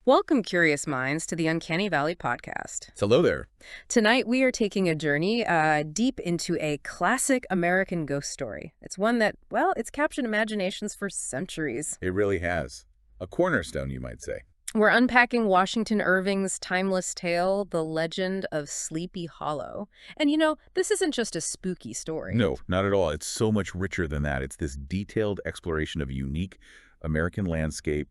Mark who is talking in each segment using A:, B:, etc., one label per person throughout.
A: Welcome, curious minds, to the Uncanny Valley podcast.
B: Hello there.
A: Tonight, we are taking a journey deep into a classic American ghost story. It's one that, well, it's captured imaginations for centuries.
B: It really has. A cornerstone, you might say.
A: We're unpacking Washington Irving's timeless tale, The Legend of Sleepy Hollow. And this isn't just a spooky story.
B: No, not at all. It's so much richer than that. It's this detailed exploration of unique American landscape,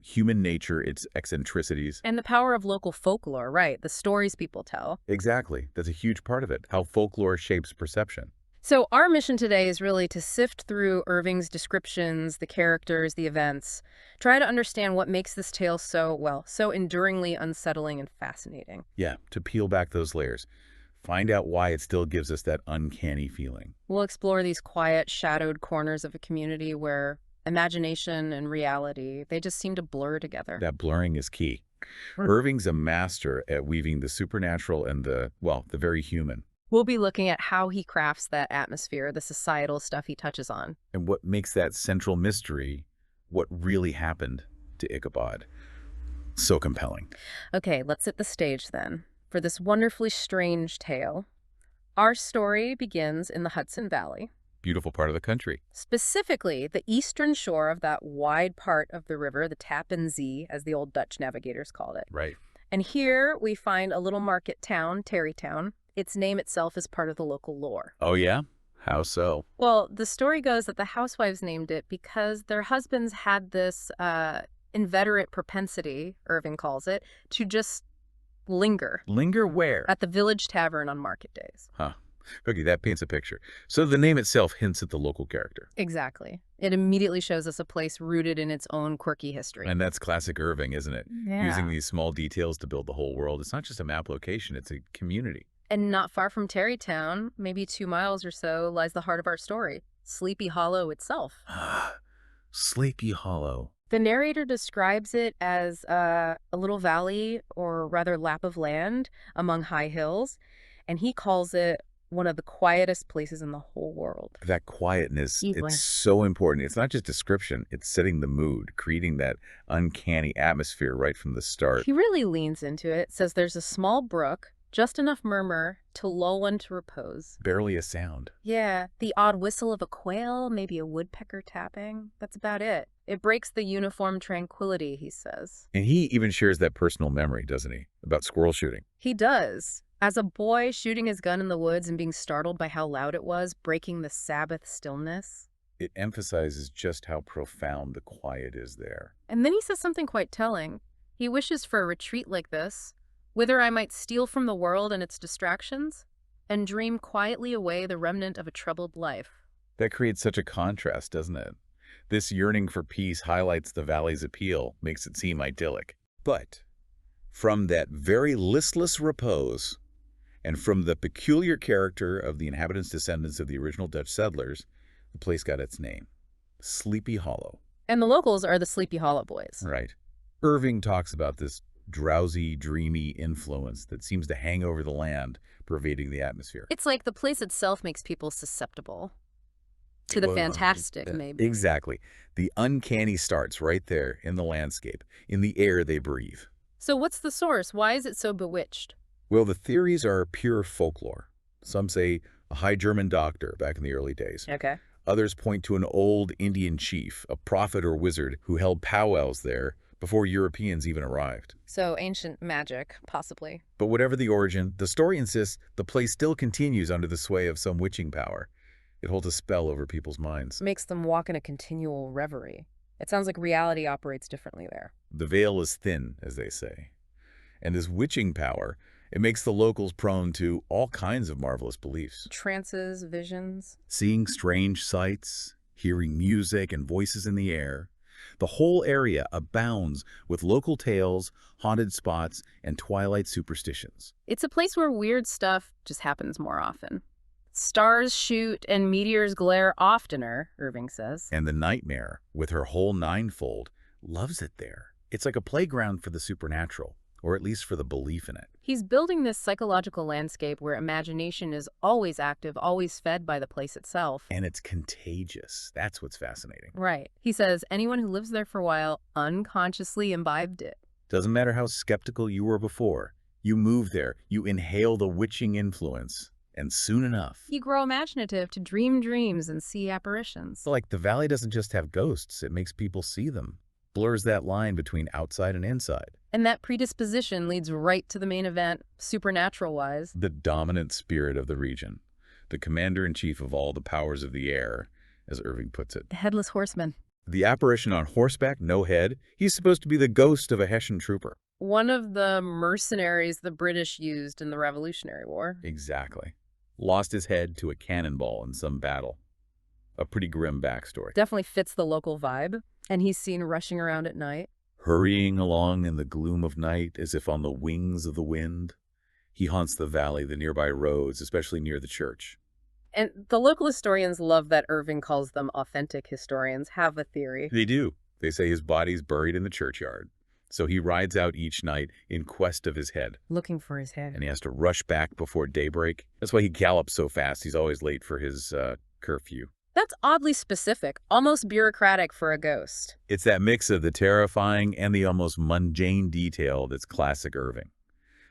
B: human nature, its eccentricities.
A: And the power of local folklore, right? The stories people tell.
B: Exactly. That's a huge part of it, how folklore shapes perception.
A: So our mission today is really to sift through Irving's descriptions, the characters, the events, try to understand what makes this tale so enduringly unsettling and fascinating.
B: Yeah, to peel back those layers. Find out why it still gives us that uncanny feeling.
A: We'll explore these quiet, shadowed corners of a community where imagination and reality, they just seem to blur together.
B: That blurring is key. Irving's a master at weaving the supernatural and the very human.
A: We'll be looking at how he crafts that atmosphere, the societal stuff he touches on.
B: And what makes that central mystery, what really happened to Ichabod, so compelling.
A: Okay, let's set the stage then. For this wonderfully strange tale, our story begins in the Hudson Valley.
B: Beautiful part of the country.
A: Specifically, the eastern shore of that wide part of the river, the Tappan Zee, as the old Dutch navigators called it.
B: Right.
A: And here we find a little market town, Tarry Town. Its name itself is part of the local lore.
B: Oh, yeah? How so?
A: Well, the story goes that the housewives named it because their husbands had this inveterate propensity, Irving calls it, to just linger.
B: Linger where?
A: At the village tavern on market days.
B: Huh. Okay, that paints a picture. So the name itself hints at the local character.
A: Exactly. It immediately shows us a place rooted in its own quirky history.
B: And that's classic Irving, isn't it?
A: Yeah.
B: Using these small details to build the whole world. It's not just a map location, it's a community.
A: And not far from Tarry Town, maybe 2 miles or so, lies the heart of our story, Sleepy Hollow itself.
B: Sleepy Hollow.
A: The narrator describes it as a little valley, or rather lap of land, among high hills, and he calls it one of the quietest places in the whole world.
B: That quietness,
A: Easily.
B: it's so important. It's not just description, it's setting the mood, creating that uncanny atmosphere right from the start.
A: He really leans into it, says there's a small brook, just enough murmur to lull one to repose.
B: Barely a sound.
A: Yeah, the odd whistle of a quail, maybe a woodpecker tapping. That's about it. It breaks the uniform tranquility, he says.
B: And he even shares that personal memory, doesn't he? About squirrel shooting.
A: He does. As a boy, shooting his gun in the woods and being startled by how loud it was, breaking the Sabbath stillness.
B: It emphasizes just how profound the quiet is there.
A: And then he says something quite telling. He wishes for a retreat like this, whither I might steal from the world and its distractions, and dream quietly away the remnant of a troubled life.
B: That creates such a contrast, doesn't it? This yearning for peace highlights the valley's appeal, makes it seem idyllic. But from that very listless repose, and from the peculiar character of the inhabitants, descendants of the original Dutch settlers, the place got its name, Sleepy Hollow.
A: And the locals are the Sleepy Hollow boys.
B: Right. Irving talks about this drowsy, dreamy influence that seems to hang over the land, pervading the atmosphere.
A: It's like the place itself makes people susceptible to the fantastic, maybe.
B: Exactly. The uncanny starts right there in the landscape, in the air they breathe.
A: So what's the source? Why is it so bewitched?
B: Well, the theories are pure folklore. Some say a High German doctor back in the early days.
A: Okay.
B: Others point to an old Indian chief, a prophet or wizard, who held powwows there before Europeans even arrived.
A: So ancient magic, possibly.
B: But whatever the origin, the story insists the place still continues under the sway of some witching power. It holds a spell over people's minds.
A: Makes them walk in a continual reverie. It sounds like reality operates differently there.
B: The veil is thin, as they say. And this witching power, it makes the locals prone to all kinds of marvelous beliefs.
A: Trances, visions.
B: Seeing strange sights, hearing music and voices in the air. The whole area abounds with local tales, haunted spots, and twilight superstitions.
A: It's a place where weird stuff just happens more often. Stars shoot and meteors glare oftener, Irving says.
B: And the nightmare, with her whole ninefold, loves it there. It's like a playground for the supernatural. or at least for the belief in it.
A: He's building this psychological landscape where imagination is always active, always fed by the place itself.
B: And it's contagious. That's what's fascinating.
A: Right. He says anyone who lives there for a while unconsciously imbibed it.
B: Doesn't matter how skeptical you were before. You move there, you inhale the witching influence, and soon enough...
A: You grow imaginative to dream dreams and see apparitions.
B: Like the valley doesn't just have ghosts, it makes people see them. Blurs that line between outside and inside.
A: And that predisposition leads right to the main event, supernatural-wise.
B: The dominant spirit of the region. The commander-in-chief of all the powers of the air, as Irving puts it.
A: The Headless Horseman.
B: The apparition on horseback, no head, he's supposed to be the ghost of a Hessian trooper.
A: One of the mercenaries the British used in the Revolutionary War.
B: Exactly. Lost his head to a cannonball in some battle. A pretty grim backstory.
A: Definitely fits the local vibe. And he's seen rushing around at night.
B: Hurrying along in the gloom of night as if on the wings of the wind. He haunts the valley, the nearby roads, especially near the church.
A: And the local historians love that Irving calls them authentic historians, have a theory.
B: They do. They say his body's buried in the churchyard. So he rides out each night in quest of his head.
A: Looking for his head.
B: And he has to rush back before daybreak. That's why he gallops so fast. He's always late for his curfew.
A: That's oddly specific, almost bureaucratic for a ghost.
B: It's that mix of the terrifying and the almost mundane detail that's classic Irving.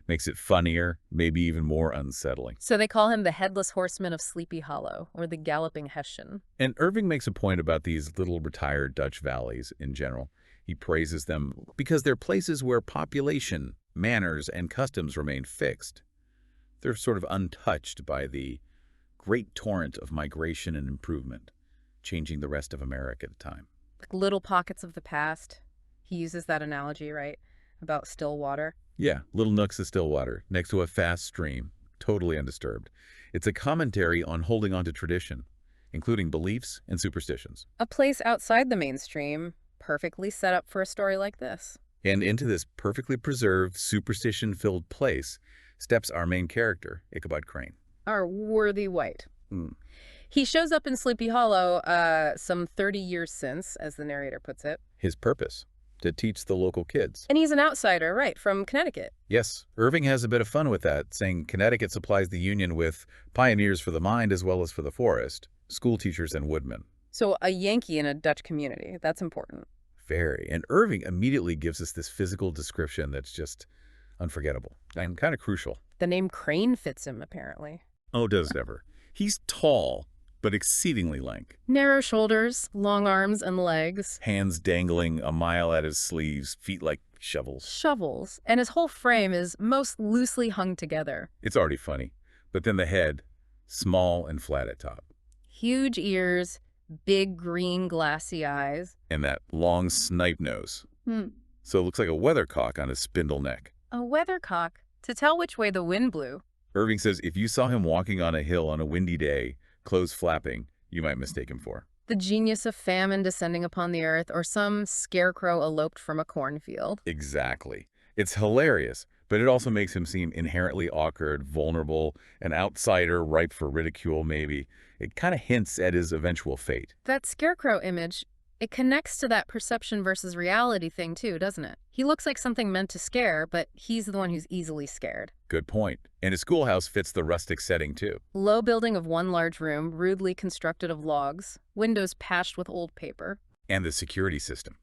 B: Makes it funnier, maybe even more unsettling.
A: So they call him the Headless Horseman of Sleepy Hollow, or the Galloping Hessian.
B: And Irving makes a point about these little retired Dutch valleys in general. He praises them because they're places where population, manners, and customs remain fixed. They're sort of untouched by the great torrent of migration and improvement, changing the rest of America at the time.
A: Like little pockets of the past. He uses that analogy, right? About still water.
B: Yeah, little nooks of still water, next to a fast stream, totally undisturbed. It's a commentary on holding on to tradition, including beliefs and superstitions.
A: A place outside the mainstream, perfectly set up for a story like this.
B: And into this perfectly preserved, superstition-filled place steps our main character, Ichabod Crane.
A: Our worthy wight. He shows up in Sleepy Hollow some 30 years since, as the narrator puts it.
B: His purpose? To teach the local kids.
A: And he's an outsider, right, from Connecticut.
B: Yes, Irving has a bit of fun with that, saying Connecticut supplies the Union with pioneers for the mind as well as for the forest, school teachers and woodmen.
A: So a Yankee in a Dutch community, that's important.
B: Very. And Irving immediately gives us this physical description that's just unforgettable and kind of crucial.
A: The name Crane fits him, apparently.
B: Oh, does it ever. He's tall, but exceedingly lank.
A: Narrow shoulders, long arms and legs.
B: Hands dangling a mile at his sleeves, feet like shovels.
A: Shovels. And his whole frame is most loosely hung together.
B: It's already funny. But then the head, small and flat at top.
A: Huge ears, big green glassy eyes.
B: And that long snipe nose. So it looks like a weathercock on his spindle neck.
A: A weathercock, to tell which way the wind blew.
B: Irving says if you saw him walking on a hill on a windy day, clothes flapping, you might mistake him for
A: the genius of famine descending upon the earth, or some scarecrow eloped from a cornfield.
B: Exactly. It's hilarious, but it also makes him seem inherently awkward, vulnerable, an outsider ripe for ridicule maybe. It kind of hints at his eventual fate.
A: That scarecrow image, it connects to that perception versus reality thing too, doesn't it? He looks like something meant to scare, but he's the one who's easily scared.
B: Good point. And his schoolhouse fits the rustic setting too.
A: Low building of one large room, rudely constructed of logs, windows patched with old paper.
B: And the security system.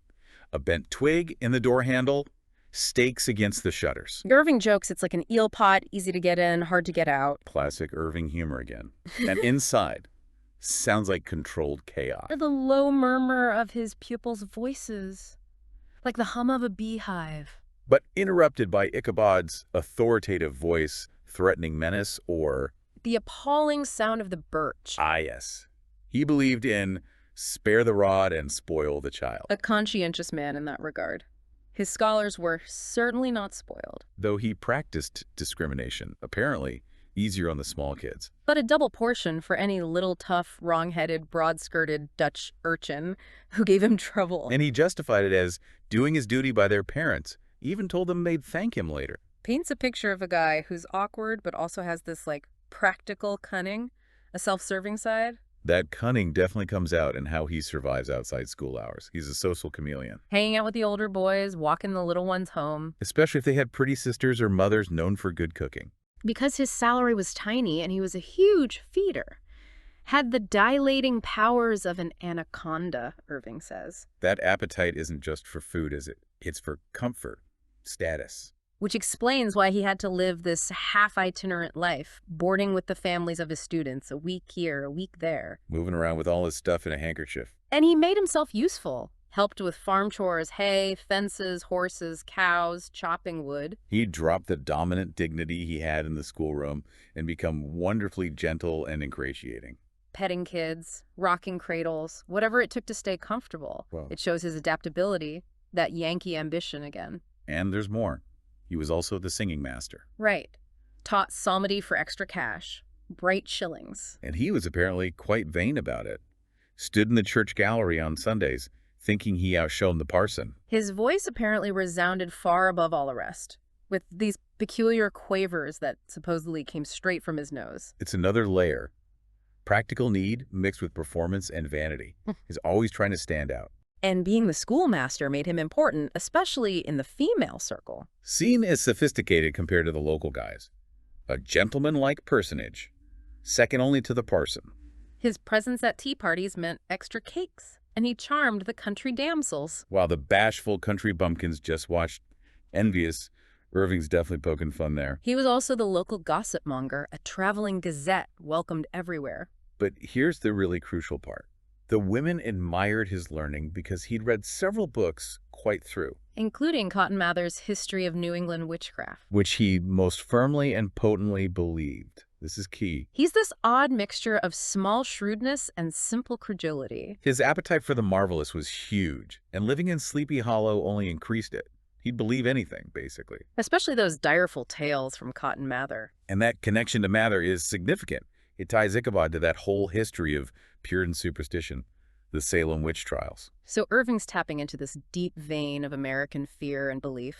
B: A bent twig in the door handle, stakes against the shutters.
A: Irving jokes it's like an eel pot, easy to get in, hard to get out.
B: Classic Irving humor again. And inside, sounds like controlled chaos.
A: The low murmur of his pupils' voices, like the hum of a beehive.
B: But interrupted by Ichabod's authoritative voice, threatening menace, or
A: the appalling sound of the birch.
B: Ah, yes. He believed in spare the rod and spoil the child.
A: A conscientious man in that regard. His scholars were certainly not spoiled.
B: Though he practiced discrimination, apparently easier on the small kids.
A: But a double portion for any little tough, wrong-headed, broad-skirted Dutch urchin who gave him trouble.
B: And he justified it as doing his duty by their parents, even told them they'd thank him later.
A: Paints a picture of a guy who's awkward but also has this, like, practical cunning, a self-serving side.
B: That cunning definitely comes out in how he survives outside school hours. He's a social chameleon.
A: Hanging out with the older boys, walking the little ones home.
B: Especially if they had pretty sisters or mothers known for good cooking.
A: Because his salary was tiny and he was a huge feeder. Had the dilating powers of an anaconda, Irving says.
B: That appetite isn't just for food, is it? It's for comfort, status.
A: Which explains why he had to live this half-itinerant life, boarding with the families of his students, a week here, a week there.
B: Moving around with all his stuff in a handkerchief.
A: And he made himself useful. Helped with farm chores, hay, fences, horses, cows, chopping wood.
B: He dropped the dominant dignity he had in the schoolroom and become wonderfully gentle and ingratiating.
A: Petting kids, rocking cradles, whatever it took to stay comfortable.
B: Well,
A: it shows his adaptability, that Yankee ambition again.
B: And there's more. He was also the singing master.
A: Right. Taught psalmody for extra cash. Bright shillings.
B: And he was apparently quite vain about it. Stood in the church gallery on Sundays, thinking he outshone the parson.
A: His voice apparently resounded far above all the rest, with these peculiar quavers that supposedly came straight from his nose.
B: It's another layer. Practical need mixed with performance and vanity. He's always trying to stand out.
A: And being the schoolmaster made him important, especially in the female circle.
B: Seen as sophisticated compared to the local guys. A gentleman-like personage, second only to the parson.
A: His presence at tea parties meant extra cakes, and he charmed the country damsels.
B: While the bashful country bumpkins just watched, envious. Irving's definitely poking fun there.
A: He was also the local gossip monger, a traveling gazette welcomed everywhere.
B: But here's the really crucial part. The women admired his learning because he'd read several books quite through.
A: Including Cotton Mather's History of New England Witchcraft.
B: Which he most firmly and potently believed. This is key.
A: He's this odd mixture of small shrewdness and simple credulity.
B: His appetite for the marvellous was huge, and living in Sleepy Hollow only increased it. He'd believe anything, basically.
A: Especially those direful tales from Cotton Mather.
B: And that connection to Mather is significant. It ties Ichabod to that whole history of Puritan superstition, the Salem witch trials.
A: So Irving's tapping into this deep vein of American fear and belief.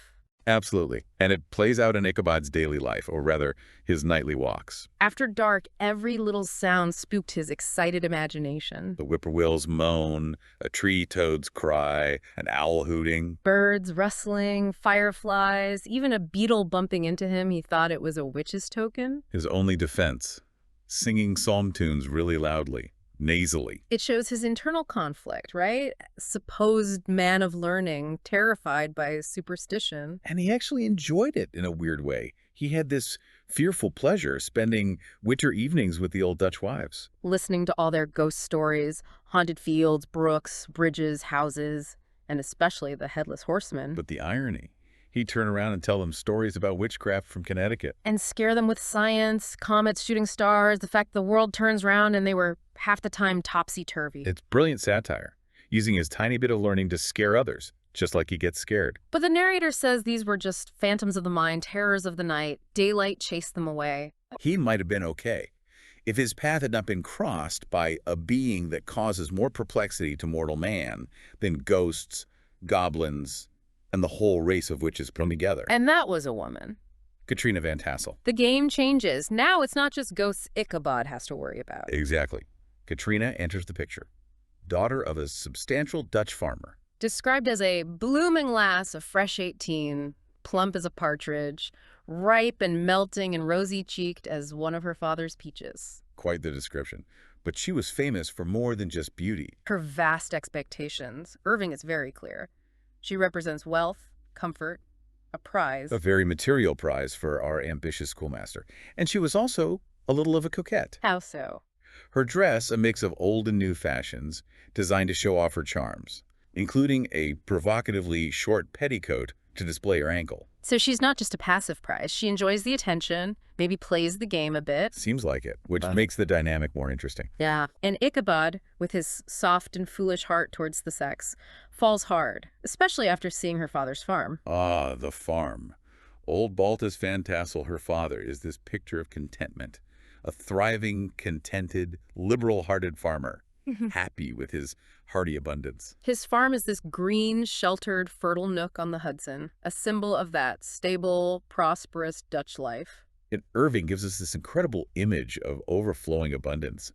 B: Absolutely. And it plays out in Ichabod's daily life, or rather, his nightly walks.
A: After dark, every little sound spooked his excited imagination.
B: The whippoorwill's moan, a tree toad's cry, an owl hooting.
A: Birds rustling, fireflies, even a beetle bumping into him. He thought it was a witch's token.
B: His only defense, singing psalm tunes really loudly, nasally.
A: It shows his internal conflict, right? Supposed man of learning, terrified by superstition.
B: And he actually enjoyed it in a weird way. He had this fearful pleasure spending winter evenings with the old Dutch wives.
A: Listening to all their ghost stories, haunted fields, brooks, bridges, houses, and especially the Headless Horseman.
B: But the irony. He'd turn around and tell them stories about witchcraft from Connecticut.
A: And scare them with science, comets, shooting stars, the fact the world turns round and they were half the time topsy-turvy.
B: It's brilliant satire, using his tiny bit of learning to scare others, just like he gets scared.
A: But the narrator says these were just phantoms of the mind, terrors of the night. Daylight chased them away.
B: He might have been okay if his path had not been crossed by a being that causes more perplexity to mortal man than ghosts, goblins, and the whole race of witches put together.
A: And that was a woman.
B: Katrina Van Tassel.
A: The game changes. Now it's not just ghosts Ichabod has to worry about.
B: Exactly. Katrina enters the picture. Daughter of a substantial Dutch farmer.
A: Described as a blooming lass of fresh 18, plump as a partridge, ripe and melting and rosy-cheeked as one of her father's peaches.
B: Quite the description. But she was famous for more than just beauty.
A: Her vast expectations. Irving is very clear. She represents wealth, comfort, a prize.
B: A very material prize for our ambitious schoolmaster. And she was also a little of a coquette.
A: How so?
B: Her dress, a mix of old and new fashions, designed to show off her charms, including a provocatively short petticoat to display her ankle.
A: So she's not just a passive prize. She enjoys the attention, maybe plays the game a bit.
B: Seems like it, which makes the dynamic more interesting.
A: Yeah. And Ichabod, with his soft and foolish heart towards the sex, falls hard, especially after seeing her father's farm.
B: Ah, the farm. Old Baltus Van Tassel, her father, is this picture of contentment. A thriving, contented, liberal-hearted farmer, happy with his hearty abundance.
A: His farm is this green, sheltered, fertile nook on the Hudson, a symbol of that stable, prosperous Dutch life.
B: And Irving gives us this incredible image of overflowing abundance.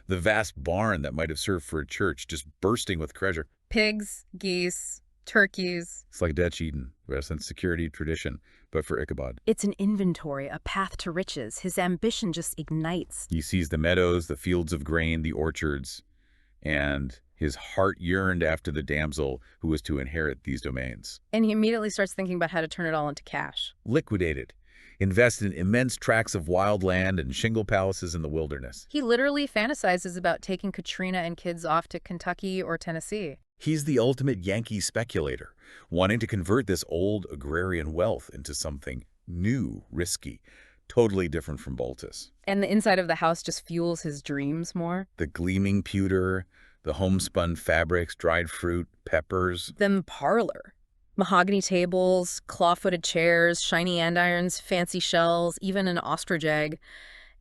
B: The vast barn that might have served for a church, just bursting with treasure.
A: Pigs, geese, turkeys.
B: It's like Dutch Eden, resident security tradition, but for Ichabod.
A: It's an inventory, a path to riches. His ambition just ignites.
B: He sees the meadows, the fields of grain, the orchards, and his heart yearned after the damsel who was to inherit these domains.
A: And he immediately starts thinking about how to turn it all into cash.
B: Liquidated. Invest in immense tracts of wild land and shingle palaces in the wilderness.
A: He literally fantasizes about taking Katrina and kids off to Kentucky or Tennessee.
B: He's the ultimate Yankee speculator, wanting to convert this old agrarian wealth into something new, risky, totally different from Baltus.
A: And the inside of the house just fuels his dreams more.
B: The gleaming pewter, the homespun fabrics, dried fruit, peppers.
A: Then the parlor. Mahogany tables, claw-footed chairs, shiny andirons, fancy shells, even an ostrich egg,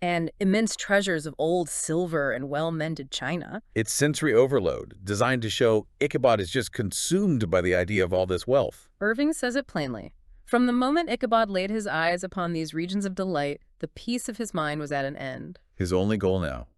A: and immense treasures of old silver and well-mended china.
B: It's sensory overload, designed to show Ichabod is just consumed by the idea of all this wealth.
A: Irving says it plainly. From the moment Ichabod laid his eyes upon these regions of delight, the peace of his mind was at an end.
B: His only goal now,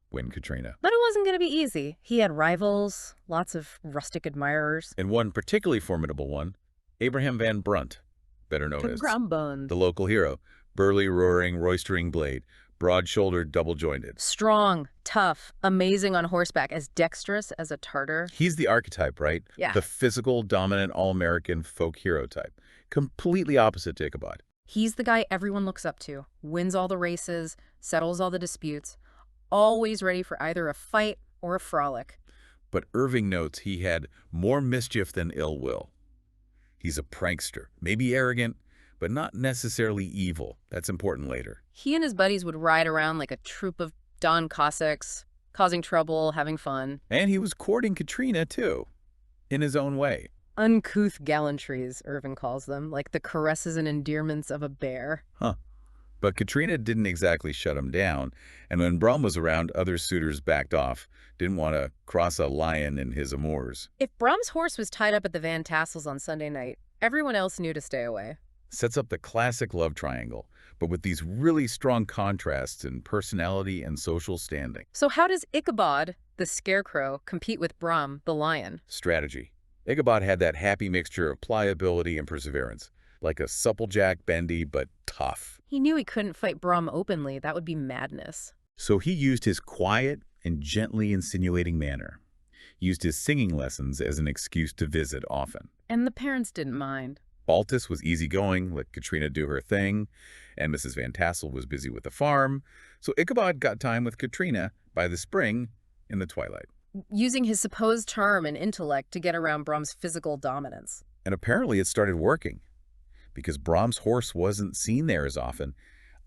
B: win Katrina.
A: But it wasn't going to be easy. He had rivals, lots of rustic admirers.
B: And one particularly formidable one, Abraham Van Brunt, better known as the local hero, burly, roaring, roistering blade, broad-shouldered, double-jointed.
A: Strong, tough, amazing on horseback, as dexterous as a Tartar.
B: He's the archetype, right?
A: Yeah.
B: The physical, dominant, all-American folk hero type. Completely opposite to Ichabod.
A: He's the guy everyone looks up to, wins all the races, settles all the disputes, always ready for either a fight or a frolic.
B: But Irving notes he had more mischief than ill will. He's a prankster, maybe arrogant, but not necessarily evil. That's important later.
A: He and his buddies would ride around like a troop of Don Cossacks, causing trouble, having fun.
B: And he was courting Katrina, too, in his own way.
A: Uncouth gallantries, Irving calls them, like the caresses and endearments of a bear.
B: Huh. But Katrina didn't exactly shut him down, and when Brum was around, other suitors backed off, didn't want to cross a lion in his amours.
A: If Brum's horse was tied up at the Van Tassels on Sunday night, everyone else knew to stay away.
B: Sets up the classic love triangle, but with these really strong contrasts in personality and social standing.
A: So how does Ichabod, the scarecrow, compete with Brum, the lion?
B: Strategy. Ichabod had that happy mixture of pliability and perseverance, like a supplejack bendy but tough.
A: He knew he couldn't fight Brum openly. That would be madness.
B: So he used his quiet and gently insinuating manner, used his singing lessons as an excuse to visit often.
A: And the parents didn't mind.
B: Baltus was easygoing, let Katrina do her thing, and Mrs. Van Tassel was busy with the farm, so Ichabod got time with Katrina by the spring in the twilight.
A: Using his supposed charm and intellect to get around Brum's physical dominance.
B: And apparently it started working. Because Brahm's horse wasn't seen there as often,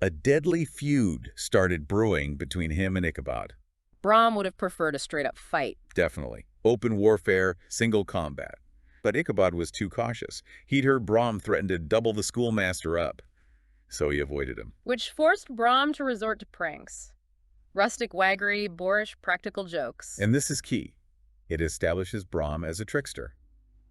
B: a deadly feud started brewing between him and Ichabod.
A: Brum would have preferred a straight-up fight.
B: Definitely. Open warfare, single combat. But Ichabod was too cautious. He'd heard Brum threaten to double the schoolmaster up, so he avoided him.
A: Which forced Brum to resort to pranks. Rustic waggery, boorish practical jokes.
B: And this is key. It establishes Brum as a trickster.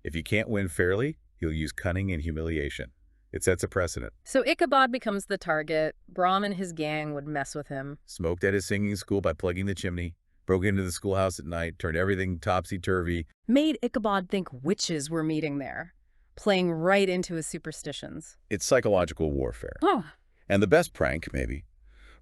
B: If he can't win fairly, he'll use cunning and humiliation. It sets a precedent.
A: So Ichabod becomes the target. Brum and his gang would mess with him.
B: Smoked at his singing school by plugging the chimney, broke into the schoolhouse at night, turned everything topsy-turvy.
A: Made Ichabod think witches were meeting there, playing right into his superstitions.
B: It's psychological warfare.
A: Oh.
B: And the best prank, maybe.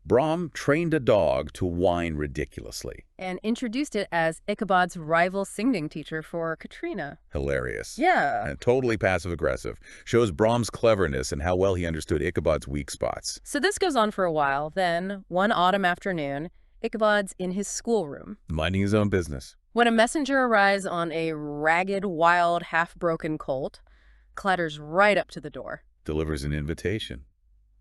B: Brum trained a dog to whine ridiculously.
A: And introduced it as Ichabod's rival singing teacher for Katrina.
B: Hilarious.
A: Yeah.
B: And totally passive-aggressive. Shows Brum's cleverness and how well he understood Ichabod's weak spots.
A: So this goes on for a while. Then, one autumn afternoon, Ichabod's in his schoolroom,
B: Minding his own business.
A: when a messenger arrives on a ragged, wild, half-broken colt, clatters right up to the door.
B: Delivers an invitation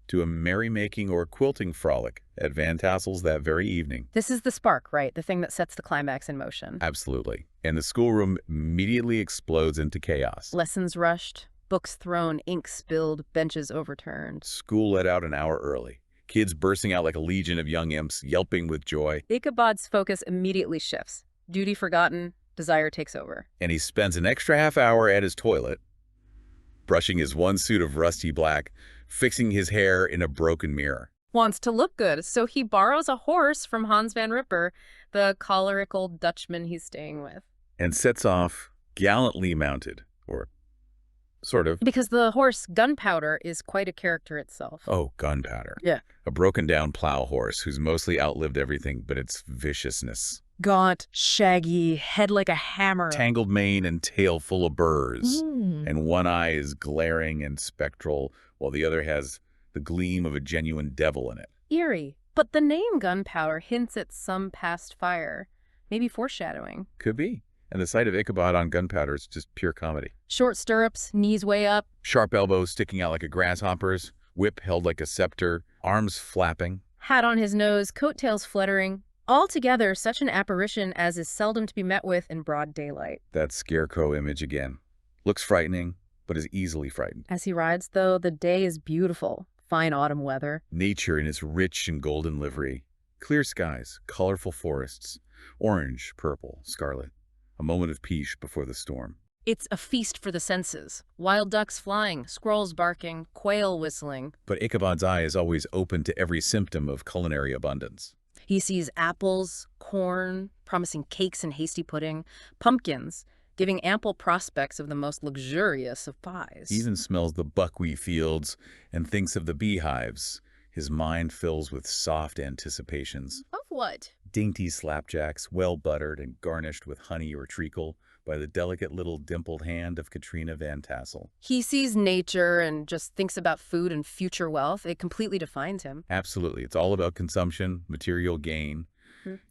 B: to a merrymaking or quilting frolic at Van Tassel's that very evening.
A: This is the spark, right? The thing that sets the climax in motion.
B: Absolutely. And the schoolroom immediately explodes into chaos.
A: Lessons rushed, books thrown, ink spilled, benches overturned.
B: School let out an hour early. Kids bursting out like a legion of young imps, yelping with joy.
A: Ichabod's focus immediately shifts. Duty forgotten, desire takes over.
B: And he spends an extra half hour at his toilet, brushing his one suit of rusty black, fixing his hair in a broken mirror.
A: Wants to look good, so he borrows a horse from Hans van Ripper, the choleric old Dutchman he's staying with.
B: And sets off gallantly mounted, or sort of.
A: Because the horse Gunpowder is quite a character itself.
B: Oh, Gunpowder.
A: Yeah.
B: A broken-down plow horse who's mostly outlived everything but its viciousness.
A: Gaunt, shaggy, head like a hammer.
B: Tangled mane and tail full of burrs.
A: Mm.
B: And one eye is glaring and spectral, while the other has the gleam of a genuine devil in it.
A: Eerie. But the name Gunpowder hints at some past fire. Maybe foreshadowing.
B: Could be. And the sight of Ichabod on Gunpowder is just pure comedy.
A: Short stirrups, knees way up.
B: Sharp elbows sticking out like a grasshopper's, whip held like a scepter, arms flapping.
A: Hat on his nose, coattails fluttering. Altogether, such an apparition as is seldom to be met with in broad daylight.
B: That scarecrow image again. Looks frightening, but is easily frightened.
A: As he rides, though, the day is beautiful. Fine autumn weather.
B: Nature in its rich and golden livery. Clear skies, colorful forests, orange, purple, scarlet. A moment of peace before the storm.
A: It's a feast for the senses. Wild ducks flying, squirrels barking, quail whistling.
B: But Ichabod's eye is always open to every symptom of culinary abundance.
A: He sees apples, corn, promising cakes and hasty pudding, pumpkins, giving ample prospects of the most luxurious of pies.
B: He even smells the buckwheat fields and thinks of the beehives. His mind fills with soft anticipations.
A: Of what?
B: Dainty slapjacks, well buttered and garnished with honey or treacle by the delicate little dimpled hand of Katrina Van Tassel.
A: He sees nature and just thinks about food and future wealth. It completely defines him.
B: Absolutely. It's all about consumption, material gain.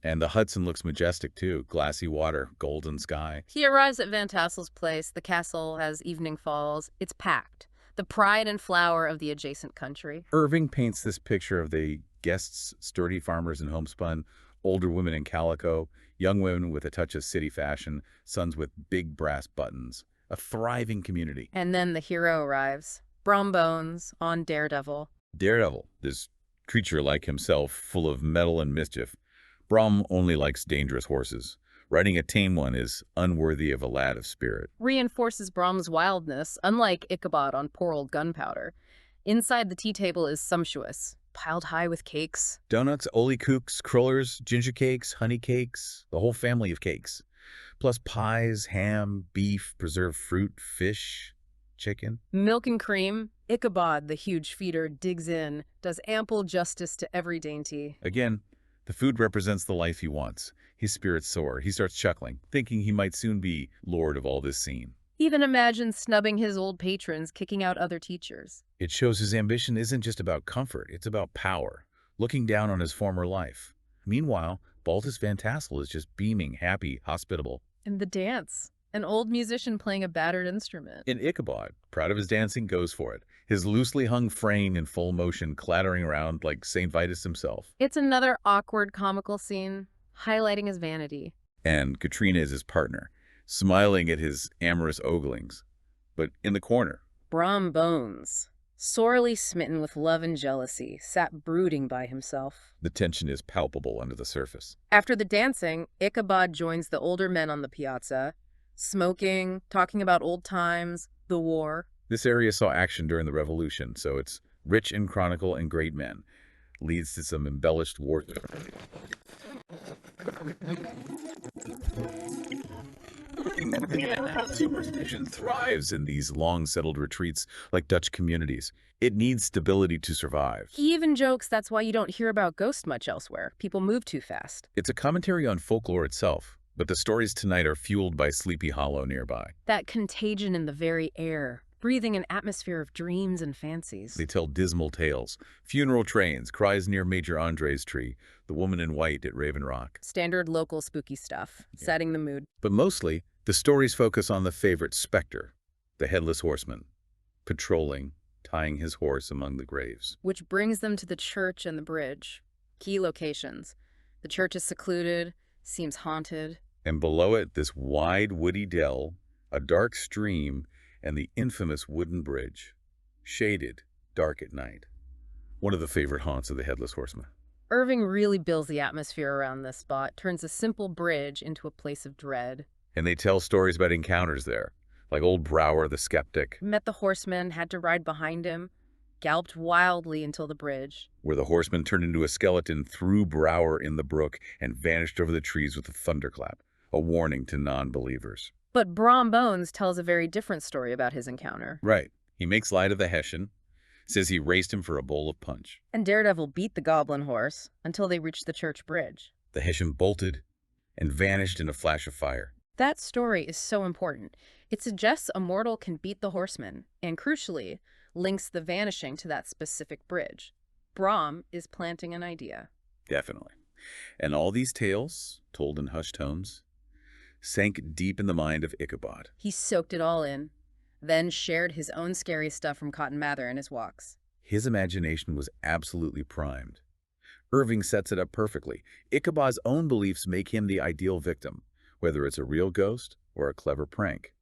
B: And the Hudson looks majestic too. Glassy water, golden sky.
A: He arrives at Van Tassel's place. The castle as evening falls. It's packed. The pride and flower of the adjacent country.
B: Irving paints this picture of the guests, sturdy farmers in homespun, older women in calico, young women with a touch of city fashion, sons with big brass buttons. A thriving community.
A: And then the hero arrives. Brom Bones on Daredevil.
B: Daredevil, this creature like himself, full of metal and mischief. Brom only likes dangerous horses. Riding a tame one is unworthy of a lad of spirit.
A: Reinforces Brom's wildness, unlike Ichabod on poor old Gunpowder. Inside the tea table is sumptuous, piled high with cakes.
B: Donuts, olykoeks, crullers, ginger cakes, honey cakes, the whole family of cakes. Plus pies, ham, beef, preserved fruit, fish, chicken.
A: Milk and cream. Ichabod, the huge feeder, digs in, does ample justice to every dainty.
B: Again, the food represents the life he wants. His spirits soar. He starts chuckling, thinking he might soon be lord of all this scene.
A: Even imagines snubbing his old patrons, kicking out other teachers.
B: It shows his ambition isn't just about comfort, it's about power, looking down on his former life. Meanwhile, Baltus Van Tassel is just beaming, happy, hospitable.
A: And the dance. An old musician playing a battered instrument.
B: In Ichabod, proud of his dancing, goes for it. His loosely hung frame in full motion, clattering around like St. Vitus himself.
A: It's another awkward comical scene, highlighting his vanity.
B: And Katrina is his partner, smiling at his amorous oglings. But in the corner,
A: Brom Bones, sorely smitten with love and jealousy, sat brooding by himself.
B: the tension is palpable under the surface.
A: After the dancing, Ichabod joins the older men on the piazza, smoking, talking about old times, the war.
B: This area saw action during the Revolution, so it's rich in chronicle and great men. Leads to some embellished war. Superstition thrives in these long-settled retreats like Dutch communities. It needs stability to survive.
A: He even jokes that's why you don't hear about ghosts much elsewhere. People move too fast.
B: It's a commentary on folklore itself, but the stories tonight are fueled by Sleepy Hollow nearby.
A: That contagion in the very air, breathing an atmosphere of dreams and fancies.
B: They tell dismal tales. Funeral trains, cries near Major Andre's tree, the woman in white at Raven Rock.
A: Standard local spooky stuff, setting the mood.
B: But mostly, the stories focus on the favorite specter, the Headless Horseman, patrolling, tying his horse among the graves.
A: Which brings them to the church and the bridge. Key locations. The church is secluded, seems haunted.
B: And below it, this wide woody dell, a dark stream, and the infamous wooden bridge, shaded, dark at night. One of the favorite haunts of the Headless Horseman.
A: Irving really builds the atmosphere around this spot, turns a simple bridge into a place of dread.
B: And they tell stories about encounters there, like old Brower the skeptic.
A: Met the horseman, had to ride behind him. galloped wildly until the bridge.
B: where the horseman turned into a skeleton, threw Brower in the brook, and vanished over the trees with a thunderclap, a warning to non-believers.
A: But Brom Bones tells a very different story about his encounter.
B: Right. He makes light of the Hessian, says he raced him for a bowl of punch.
A: And Daredevil beat the goblin horse until they reached the church bridge.
B: The Hessian bolted and vanished in a flash of fire.
A: That story is so important. It suggests a mortal can beat the horseman, and crucially, links the vanishing to that specific bridge. Brom is planting an idea.
B: Definitely. And all these tales, told in hushed tones, sank deep in the mind of Ichabod.
A: He soaked it all in, then shared his own scary stuff from Cotton Mather in his walks.
B: His imagination was absolutely primed. Irving sets it up perfectly. Ichabod's own beliefs make him the ideal victim, whether it's a real ghost or a clever prank.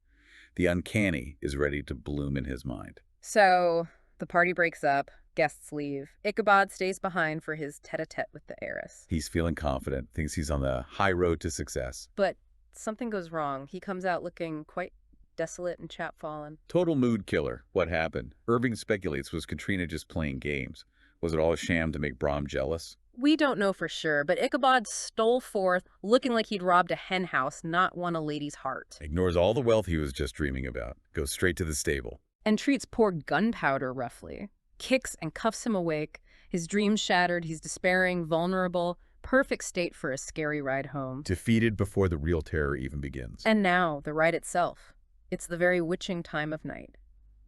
B: The uncanny is ready to bloom in his mind.
A: So, the party breaks up, guests leave. Ichabod stays behind for his tete-a-tete with the heiress.
B: He's feeling confident, thinks he's on the high road to success.
A: But something goes wrong. He comes out looking quite desolate and chapfallen.
B: Total mood killer. What happened? Irving speculates, was Katrina just playing games? Was it all a sham to make Brom jealous?
A: We don't know for sure, but Ichabod stole forth looking like he'd robbed a hen house, not won a lady's heart.
B: Ignores all the wealth he was just dreaming about. Goes straight to the stable.
A: And treats poor Gunpowder roughly. Kicks and cuffs him awake. His dreams shattered, he's despairing, vulnerable. Perfect state for a scary ride home.
B: Defeated before the real terror even begins.
A: And now, the ride itself. It's the very witching time of night.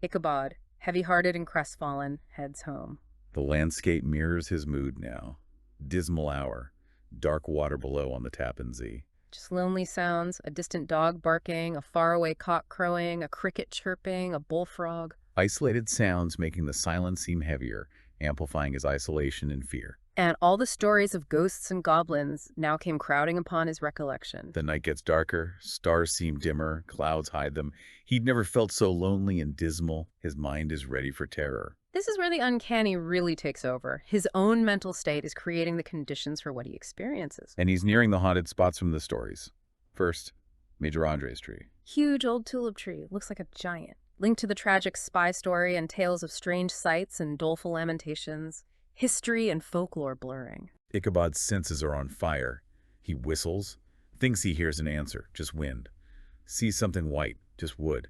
A: Ichabod, heavy-hearted and crestfallen, heads home.
B: The landscape mirrors his mood now. Dismal hour. Dark water below on the Tappan Zee.
A: Just lonely sounds, a distant dog barking, a faraway cock crowing, a cricket chirping, a bullfrog.
B: Isolated sounds making the silence seem heavier, amplifying his isolation and fear.
A: And all the stories of ghosts and goblins now came crowding upon his recollection.
B: The night gets darker, stars seem dimmer, clouds hide them. He'd never felt so lonely and dismal. His mind is ready for terror.
A: This is where the uncanny really takes over. His own mental state is creating the conditions for what he experiences.
B: And he's nearing the haunted spots from the stories. First, Major Andre's tree.
A: Huge old tulip tree, looks like a giant. Linked to the tragic spy story and tales of strange sights and doleful lamentations. History and folklore blurring.
B: Ichabod's senses are on fire. He whistles, thinks he hears an answer, just wind. Sees something white, just wood.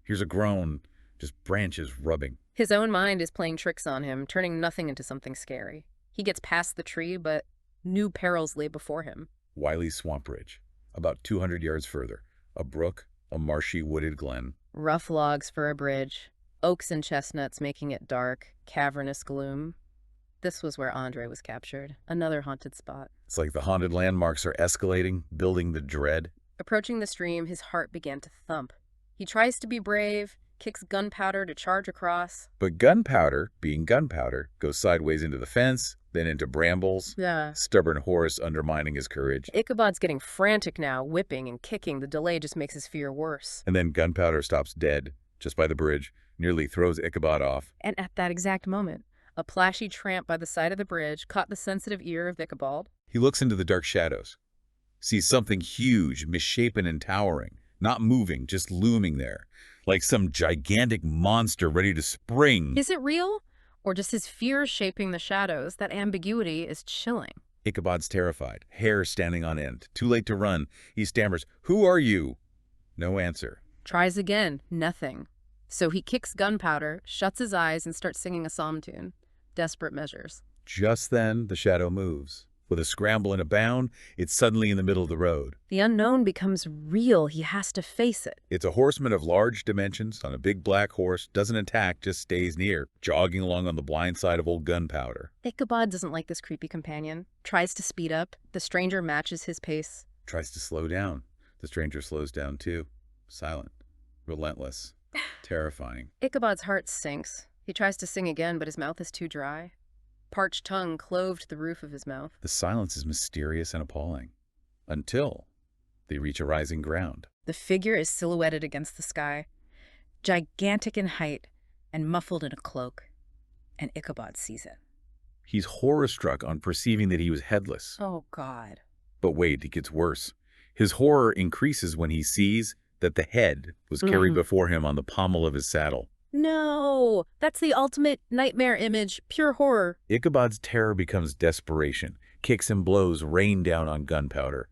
B: Hears a groan, just branches rubbing.
A: His own mind is playing tricks on him, turning nothing into something scary. He gets past the tree, but new perils lay before him.
B: Wiley's Swamp Ridge, about 200 yards further. A brook, a marshy wooded glen.
A: Rough logs for a bridge, oaks and chestnuts making it dark, cavernous gloom. This was where Andre was captured, another haunted spot.
B: It's like the haunted landmarks are escalating, building the dread.
A: Approaching the stream, his heart began to thump. He tries to be brave, kicks Gunpowder to charge across.
B: But Gunpowder, being Gunpowder, goes sideways into the fence, then into brambles.
A: Yeah.
B: Stubborn horse undermining his courage.
A: Ichabod's getting frantic now, whipping and kicking. The delay just makes his fear worse.
B: And then Gunpowder stops dead, just by the bridge, nearly throws Ichabod off.
A: And at that exact moment, a plashy tramp by the side of the bridge caught the sensitive ear of Ichabod.
B: He looks into the dark shadows, sees something huge, misshapen and towering, not moving, just looming there, like some gigantic monster ready to spring.
A: Is it real? Or just his fear shaping the shadows? That ambiguity is chilling.
B: Ichabod's terrified, hair standing on end. Too late to run. He stammers, "Who are you?" No answer.
A: Tries again, nothing. So he kicks Gunpowder, shuts his eyes, and starts singing a psalm tune. Desperate measures.
B: Just then, the shadow moves. With a scramble and a bound, it's suddenly in the middle of the road.
A: The unknown becomes real. He has to face it.
B: It's a horseman of large dimensions on a big black horse, doesn't attack, just stays near, jogging along on the blind side of old Gunpowder.
A: Ichabod doesn't like this creepy companion. Tries to speed up. The stranger matches his pace.
B: Tries to slow down. The stranger slows down too. Silent. Relentless. Terrifying.
A: Ichabod's heart sinks. He tries to sing again, but his mouth is too dry. Parched tongue clove to the roof of his mouth.
B: The silence is mysterious and appalling. Until they reach a rising ground.
A: The figure is silhouetted against the sky, gigantic in height and muffled in a cloak. And Ichabod sees it.
B: He's horror-struck on perceiving that he was headless.
A: Oh, God.
B: But wait, it gets worse. His horror increases when he sees that the head was carried before him on the pommel of his saddle.
A: No, that's the ultimate nightmare image, pure horror.
B: Ichabod's terror becomes desperation. Kicks and blows rain down on gunpowder.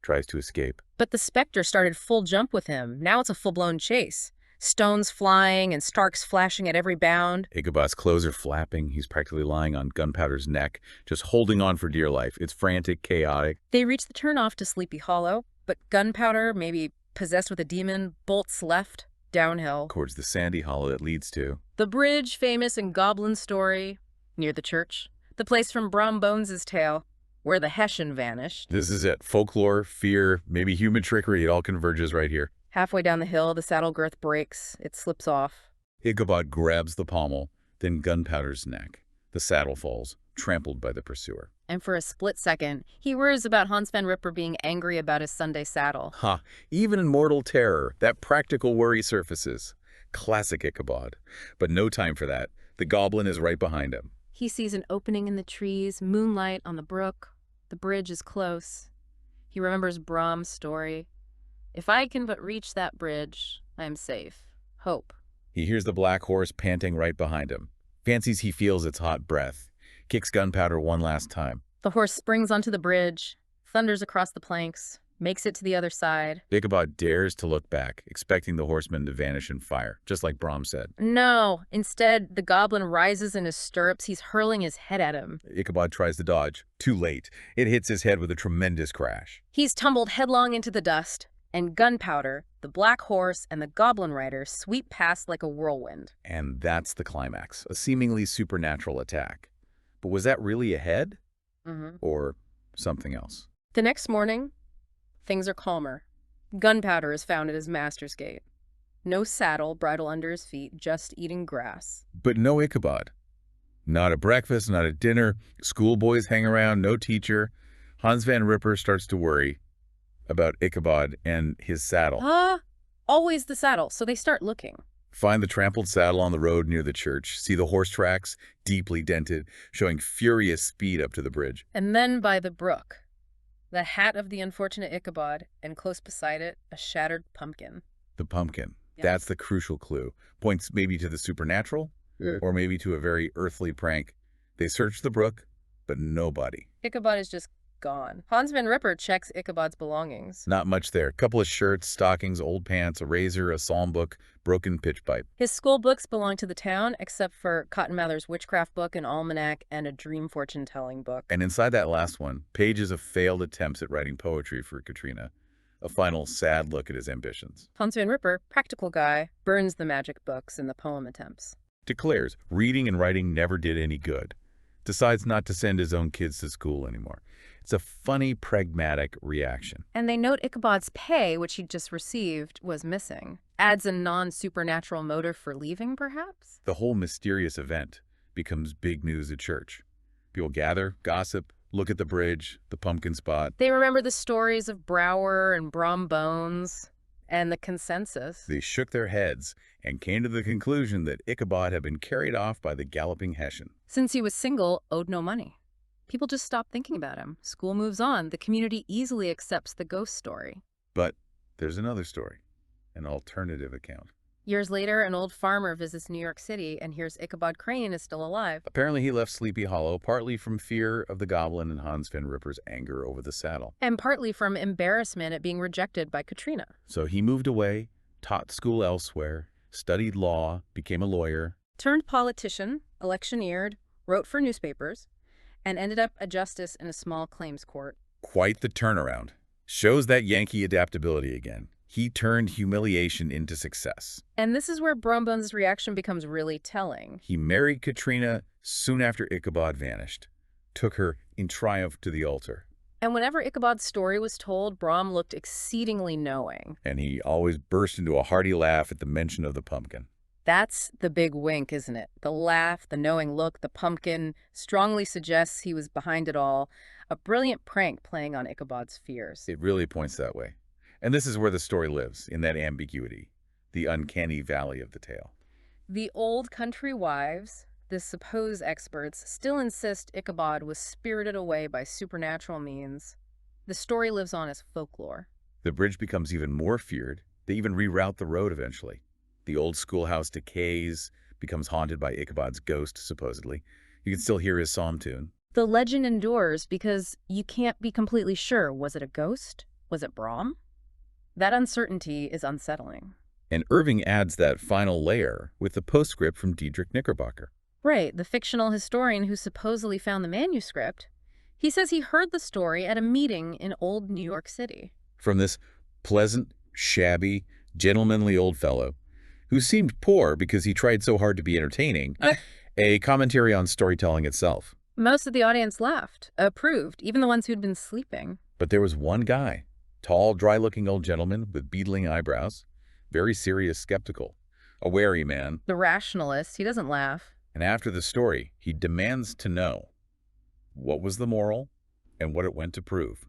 B: Tries to escape.
A: But the specter started full jump with him. Now it's a full-blown chase. Stones flying and Starks flashing at every bound.
B: Ichabod's clothes are flapping. He's practically lying on Gunpowder's neck, just holding on for dear life. It's frantic, chaotic.
A: They reach the turnoff to Sleepy Hollow, but Gunpowder, maybe possessed with a demon, bolts left, downhill.
B: Towards the sandy hollow it leads to.
A: The bridge, famous in goblin story, near the church. The place from Brom Bones' tale, where the Hessian vanished.
B: This is it. Folklore, fear, maybe human trickery. It all converges right here.
A: Halfway down the hill, the saddle girth breaks. It slips off.
B: Ichabod grabs the pommel, then Gunpowder's neck. The saddle falls, trampled by the pursuer.
A: And for a split second, he worries about Hans Van Ripper being angry about his Sunday saddle.
B: Ha! Even in mortal terror, that practical worry surfaces. Classic Ichabod. But no time for that. The goblin is right behind him.
A: He sees an opening in the trees, moonlight on the brook. The bridge is close. He remembers Brom's story. If I can but reach that bridge, I am safe. Hope.
B: He hears the black horse panting right behind him. Fancies he feels its hot breath. Kicks Gunpowder one last time.
A: The horse springs onto the bridge, thunders across the planks, makes it to the other side.
B: Ichabod dares to look back, expecting the horseman to vanish in fire, just like Brom said.
A: No, instead, the goblin rises in his stirrups. He's hurling his head at him.
B: Ichabod tries to dodge. Too late. It hits his head with a tremendous crash.
A: He's tumbled headlong into the dust, and Gunpowder, the black horse, and the goblin rider sweep past like a whirlwind.
B: And that's the climax, a seemingly supernatural attack. But was that really a head? Or something else?
A: The next morning, things are calmer. Gunpowder is found at his master's gate. No saddle, bridle under his feet, just eating grass.
B: But no Ichabod. Not a breakfast, not a dinner. Schoolboys hang around, no teacher. Hans Van Ripper starts to worry about Ichabod and his saddle.
A: Always the saddle, so they start looking.
B: Find the trampled saddle on the road near the church. See the horse tracks, deeply dented, showing furious speed up to the bridge.
A: And then by the brook, the hat of the unfortunate Ichabod, and close beside it, a shattered pumpkin.
B: The pumpkin.
A: Yeah.
B: That's the crucial clue. Points maybe to the supernatural, or maybe to a very earthly prank. They search the brook, but nobody.
A: Ichabod is just gone. Hans Van Ripper checks Ichabod's belongings.
B: Not much there. Couple of shirts, stockings, old pants, a razor, a psalm book, broken pitch pipe.
A: His school books belong to the town, except for Cotton Mather's witchcraft book, an almanac, and a dream fortune-telling book.
B: And inside that last one, pages of failed attempts at writing poetry for Katrina. A final sad look at his ambitions.
A: Hans Van Ripper, practical guy, burns the magic books and the poem attempts.
B: Declares reading and writing never did any good. Decides not to send his own kids to school anymore. It's a funny, pragmatic reaction.
A: And they note Ichabod's pay, which he'd just received, was missing. Adds a non-supernatural motive for leaving, perhaps?
B: The whole mysterious event becomes big news at church. People gather, gossip, look at the bridge, the pumpkin spot.
A: They remember the stories of Brower and Brom Bones and the consensus.
B: They shook their heads and came to the conclusion that Ichabod had been carried off by the galloping Hessian.
A: Since he was single, owed no money. People just stop thinking about him. School moves on. The community easily accepts the ghost story.
B: But there's another story, an alternative account.
A: Years later, an old farmer visits New York City and hears Ichabod Crane is still alive.
B: Apparently he left Sleepy Hollow partly from fear of the goblin and Hans Van Ripper's anger over the saddle.
A: And partly from embarrassment at being rejected by Katrina.
B: So he moved away, taught school elsewhere, studied law, became a lawyer.
A: Turned politician, electioneered, wrote for newspapers, and ended up a justice in a small claims court.
B: Quite the turnaround. Shows that Yankee adaptability again. He turned humiliation into success.
A: And this is where Brombones' reaction becomes really telling.
B: He married Katrina soon after Ichabod vanished. Took her in triumph to the altar.
A: And whenever Ichabod's story was told, Brom looked exceedingly knowing.
B: And he always burst into a hearty laugh at the mention of the pumpkin.
A: That's the big wink, isn't it? The laugh, the knowing look, the pumpkin strongly suggests he was behind it all. A brilliant prank playing on Ichabod's fears.
B: It really points that way. And this is where the story lives, in that ambiguity, the uncanny valley of the tale.
A: The old country wives, the supposed experts, still insist Ichabod was spirited away by supernatural means. The story lives on as folklore.
B: The bridge becomes even more feared. They even reroute the road eventually. The old schoolhouse decays, becomes haunted by Ichabod's ghost, supposedly. You can still hear his psalm tune.
A: The legend endures because you can't be completely sure. Was it a ghost? Was it Brahm? That uncertainty is unsettling.
B: And Irving adds that final layer with the postscript from Diedrich Knickerbocker.
A: Right, the fictional historian who supposedly found the manuscript. He says he heard the story at a meeting in old New York City.
B: From this pleasant, shabby, gentlemanly old fellow, who seemed poor because he tried so hard to be entertaining, a commentary on storytelling itself.
A: Most of the audience laughed, approved, even the ones who'd been sleeping.
B: But there was one guy, tall, dry-looking old gentleman with beetling eyebrows, very serious, skeptical, a wary man.
A: The rationalist, he doesn't laugh.
B: And after the story, he demands to know what was the moral and what it went to prove.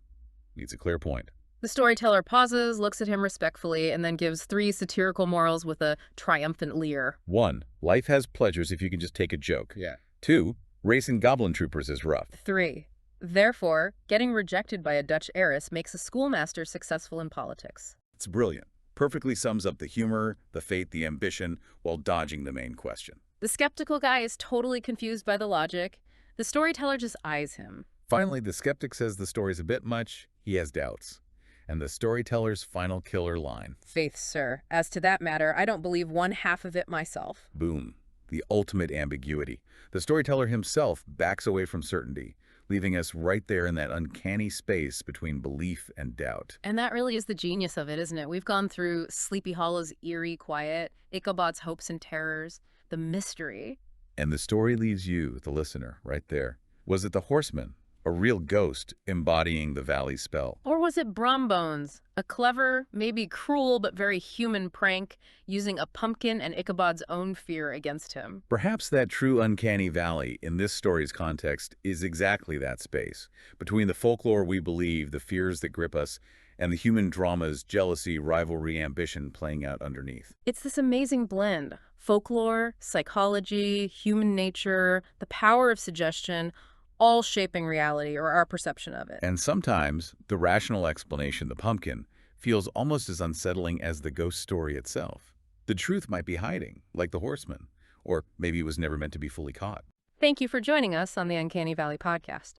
B: Needs a clear point.
A: The storyteller pauses, looks at him respectfully, and then gives 3 satirical morals with a triumphant leer.
B: 1. Life has pleasures if you can just take a joke.
C: Yeah.
B: 2. Racing goblin troopers is rough.
A: 3. Therefore, getting rejected by a Dutch heiress makes a schoolmaster successful in politics.
B: It's brilliant. Perfectly sums up the humor, the fate, the ambition, while dodging the main question.
A: The skeptical guy is totally confused by the logic. The storyteller just eyes him.
B: Finally, the skeptic says the story's a bit much. He has doubts. And the storyteller's final killer line.
A: Faith, sir. As to that matter, I don't believe one half of it myself.
B: Boom. The ultimate ambiguity. The storyteller himself backs away from certainty, leaving us right there in that uncanny space between belief and doubt.
A: And that really is the genius of it, isn't it? We've gone through Sleepy Hollow's eerie quiet, Ichabod's hopes and terrors, the mystery.
B: And the story leaves you, the listener, right there. Was it the horseman, a real ghost embodying the valley's spell?
A: Or was it Brombones, a clever, maybe cruel, but very human prank using a pumpkin and Ichabod's own fear against him?
B: Perhaps that true uncanny valley in this story's context is exactly that space, between the folklore we believe, the fears that grip us, and the human dramas, jealousy, rivalry, ambition playing out underneath.
A: It's this amazing blend. Folklore, psychology, human nature, the power of suggestion, all shaping reality or our perception of it.
B: And sometimes the rational explanation, the pumpkin, feels almost as unsettling as the ghost story itself. The truth might be hiding, like the horseman, or maybe it was never meant to be fully caught.
A: Thank you for joining us on the Uncanny Valley podcast.